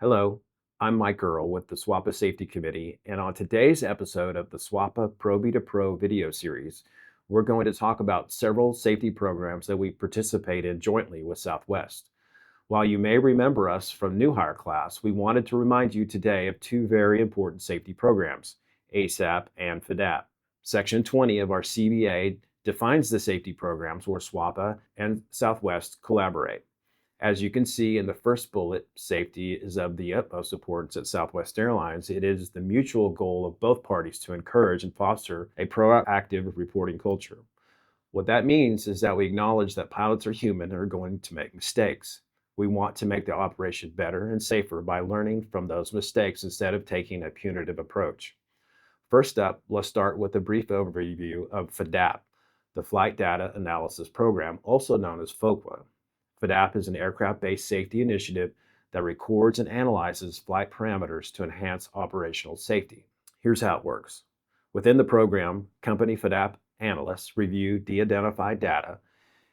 Hello, I'm Mike Earl with the SWAPA Safety Committee, and on today's episode of the SWAPA Probie to Pro video series, we're going to talk about several safety programs that we participate in jointly with Southwest. While you may remember us from new hire class, we wanted to remind you today of two very important safety programs, ASAP and FDAP. Section 20 of our CBA defines the safety programs where SWAPA and Southwest collaborate. As you can see in the first bullet, safety is of the utmost importance at Southwest Airlines. It is the mutual goal of both parties to encourage and foster a proactive reporting culture. What that means is that we acknowledge that pilots are human and are going to make mistakes. We want to make the operation better and safer by learning from those mistakes instead of taking a punitive approach. First up, let's start with a brief overview of FDAP, the Flight Data Analysis Program, also known as FOPA. FDAP is an aircraft-based safety initiative that records and analyzes flight parameters to enhance operational safety. Here's how it works. Within the program, company FDAP analysts review de-identified data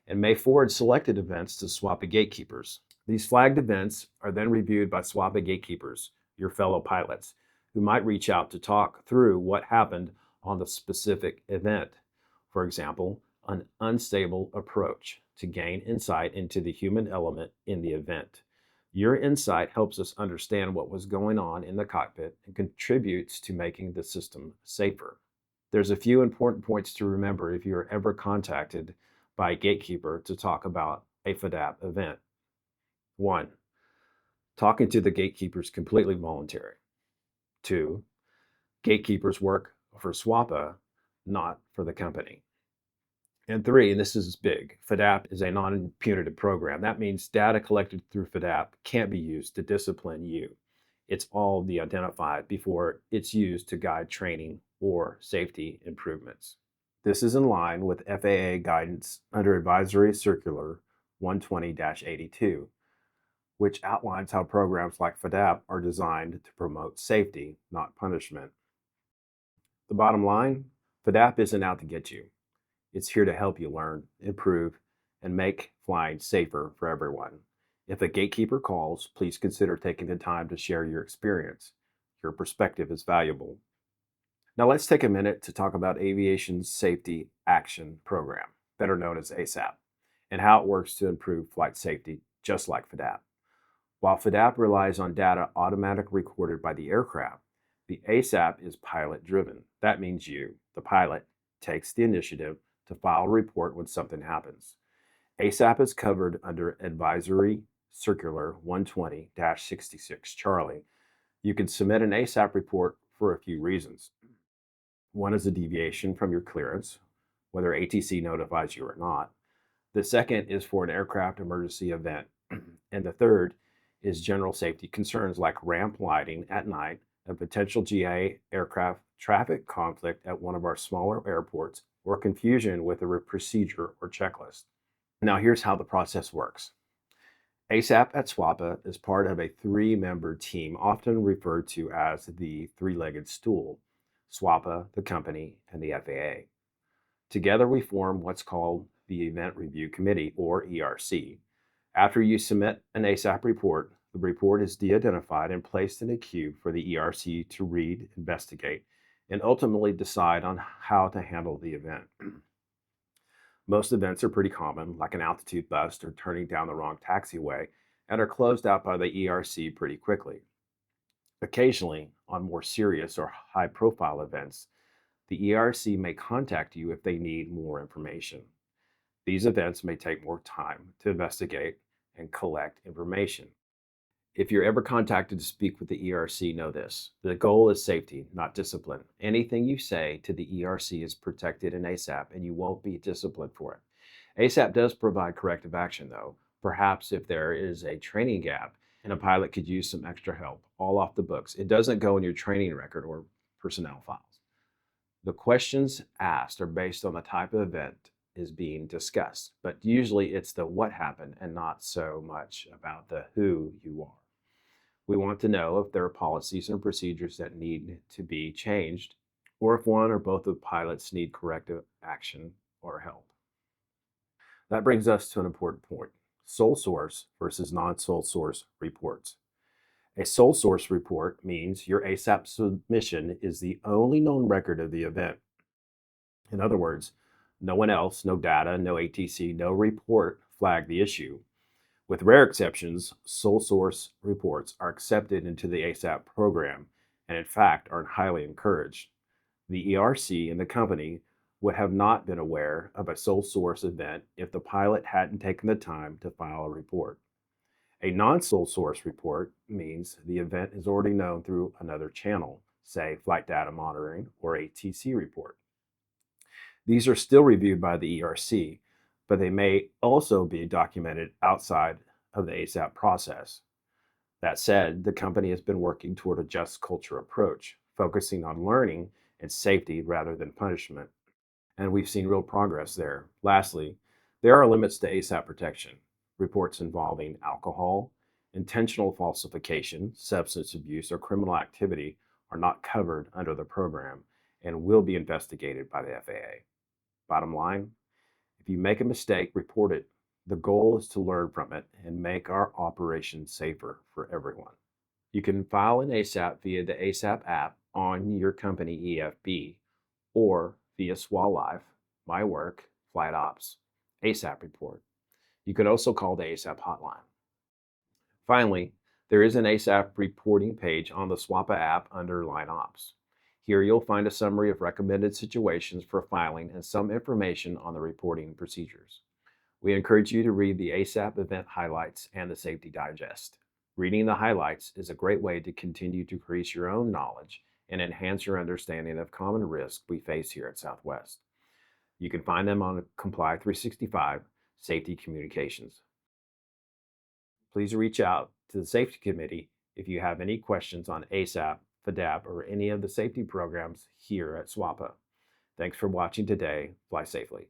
and may forward selected events to SWAPA gatekeepers. These flagged events are then reviewed by SWAPA gatekeepers, your fellow pilots, who might reach out to talk through what happened on the specific event. For example, an unstable approach to gain insight into the human element in the event. Your insight helps us understand what was going on in the cockpit and contributes to making the system safer. There's a few important points to remember if you are ever contacted by a gatekeeper to talk about a FDAP event. 1. Talking to the gatekeeper is completely voluntary. 2. Gatekeepers work for SWAPA, not for the company. And 3, and this is big, FDAP is a non-punitive program. That means data collected through FDAP can't be used to discipline you. It's all de-identified before it's used to guide training or safety improvements. This is in line with FAA guidance under Advisory Circular 120-82, which outlines how programs like FDAP are designed to promote safety, not punishment. The bottom line, FDAP isn't out to get you. It's here to help you learn, improve, and make flying safer for everyone. If a gatekeeper calls, please consider taking the time to share your experience. Your perspective is valuable. Now let's take a minute to talk about Aviation Safety Action Program, better known as ASAP, and how it works to improve flight safety, just like FDAP. While FDAP relies on data automatically recorded by the aircraft, the ASAP is pilot-driven. That means you, the pilot, takes the initiative to file a report when something happens. ASAP is covered under Advisory Circular 120-66 Charlie. You can submit an ASAP report for a few reasons. One is a deviation from your clearance, whether ATC notifies you or not. The second is for an aircraft emergency event. And the third is general safety concerns like ramp lighting at night, a potential GA aircraft traffic conflict at one of our smaller airports, or confusion with a procedure or checklist. Now here's how the process works. ASAP at SWAPA is part of a three-member team, often referred to as the three-legged stool, SWAPA, the company, and the FAA. Together we form what's called the Event Review Committee, or ERC. After you submit an ASAP report, the report is de-identified and placed in a queue for the ERC to read, investigate, and ultimately decide on how to handle the event. Most events are pretty common, like an altitude bust or turning down the wrong taxiway, and are closed out by the ERC pretty quickly. Occasionally, on more serious or high-profile events, the ERC may contact you if they need more information. These events may take more time to investigate and collect information. If you're ever contacted to speak with the ERC, know this. The goal is safety, not discipline. Anything you say to the ERC is protected in ASAP, and you won't be disciplined for it. ASAP does provide corrective action, though. Perhaps if there is a training gap and a pilot could use some extra help, all off the books. It doesn't go in your training record or personnel files. The questions asked are based on the type of event is being discussed, but usually it's the what happened and not so much about the who you are. We want to know if there are policies and procedures that need to be changed, or if one or both of the pilots need corrective action or help. That brings us to an important point: sole source versus non-sole source reports. A sole source report means your ASAP submission is the only known record of the event. In other words, no one else, no data, no ATC, no report flagged the issue. With rare exceptions, sole source reports are accepted into the ASAP program and, in fact, are highly encouraged. The ERC and the company would have not been aware of a sole source event if the pilot hadn't taken the time to file a report. A non sole source report means the event is already known through another channel, say flight data monitoring or ATC report. These are still reviewed by the ERC, but they may also be documented outside of the ASAP process. That said, the company has been working toward a just culture approach, focusing on learning and safety rather than punishment, and we've seen real progress there. Lastly, there are limits to ASAP protection. Reports involving alcohol, intentional falsification, substance abuse, or criminal activity are not covered under the program and will be investigated by the FAA. Bottom line, if you make a mistake, report it. The goal is to learn from it and make our operation safer for everyone. You can file an ASAP via the ASAP app on your company EFB or via SWALive, My Work, Flight Ops, ASAP report. You can also call the ASAP hotline. Finally, there is an ASAP reporting page on the SWAPA app under Line Ops. Here you'll find a summary of recommended situations for filing and some information on the reporting procedures. We encourage you to read the ASAP event highlights and the safety digest. Reading the highlights is a great way to continue to increase your own knowledge and enhance your understanding of common risks we face here at Southwest. You can find them on Comply 365 Safety Communications. Please reach out to the Safety Committee if you have any questions on ASAP, FDAP, or any of the safety programs here at SWAPA. Thanks for watching today. Fly safely.